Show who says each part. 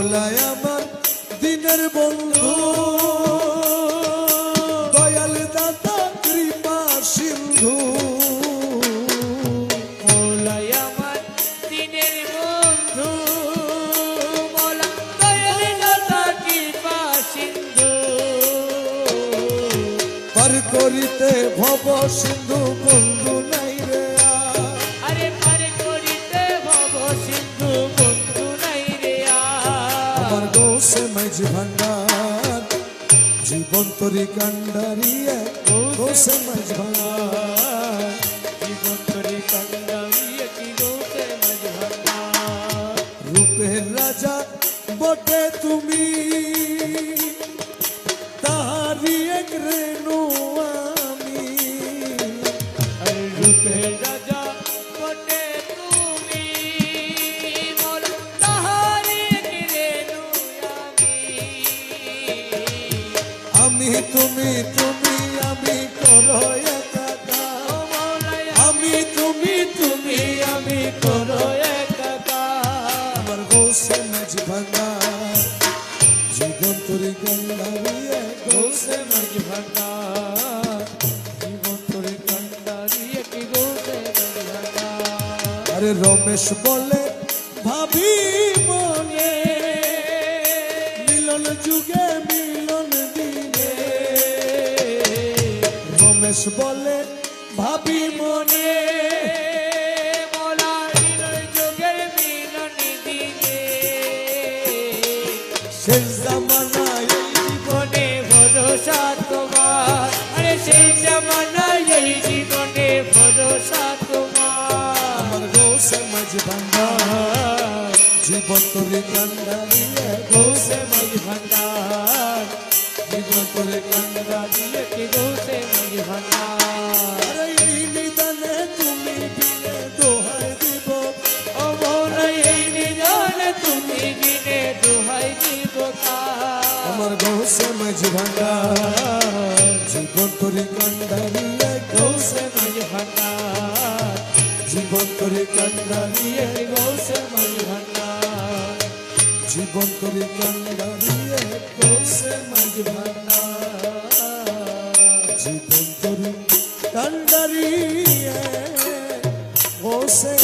Speaker 1: মৌলায় আমার দিনের বন্ধু দয়াল দাতা কৃপা সিন্ধু
Speaker 2: মৌলায় আমার দিনের বন্ধু মৌলা দয়াল দাতা কৃপা সিন্ধু
Speaker 1: পার করিতে ভব সিন্ধু বন্ধু নাই রে
Speaker 2: আরে পার করিতে ভব সিন্ধু বন্ধু নাই রে
Speaker 1: আমার গৌসে মাঝ ভান্ডার জীবন তরি কান্ডারিয়া গৌসে মাঝ ভান্ডার
Speaker 2: জীবন তরি কান্ডারিয়া কি গৌসে মাঝ ভান্ডার
Speaker 1: রূপের রাজা বটে তুমি তাহারি এক রেণু আমি
Speaker 2: আরে রূপের রাজা বটে তুমি মোর তাহারি রেণু
Speaker 1: আমি তুমি তুমি আমি করো একাকার
Speaker 2: আমি তুমি আমি করো একাকার
Speaker 1: আমার গৌসে মাঝ ভান্ডার জীবন তরি কান্ডারিয়া
Speaker 2: গৌসে মাঝ ভান্ডার জীবন তোরে কান্ডারিয়া কি গৌসে মাঝ ভান্ডার
Speaker 1: আরে রমেশ বলে ভাবি
Speaker 2: মনে
Speaker 1: মিলন যুগে মিলন দিনে রমেশ বলে ভাবি
Speaker 2: মনে মোলা মিলন যোগের মিলন দিনে
Speaker 1: শেষ জামানায়
Speaker 2: জীবনে ভরসা তোমার আরে সেই জামানায় এই জীবনে ভরসা তোমার
Speaker 1: আমার গৌসে মাঝ ভান্ডার জীবন তরি কান্ডারিয়া
Speaker 2: গৌসে মাঝ ভান্ডার জীবন তোরে কান্ডারিয়া কি গৌসে মাঝ ভান্ডার
Speaker 1: আরে এই নিদানে তুমি বিনে দোহাই দিব
Speaker 2: ও মোরা এই নিদানে তুমি বিনে দোহাই দিব
Speaker 1: আমার গৌসে মাঝ ভান্ডার জীবন তরি কান্ডারিয়া
Speaker 2: গৌসে মাঝ ভান্ডার
Speaker 1: জীবন তরি কান্ডারিয়া
Speaker 2: গৌসে মাঝ ভান্ডার
Speaker 1: জীবন তরি কান্ডারিয়া
Speaker 2: গৌসে মাঝ ভান্ডার
Speaker 1: জীবন তরি কান্ডারিয়া গৌসে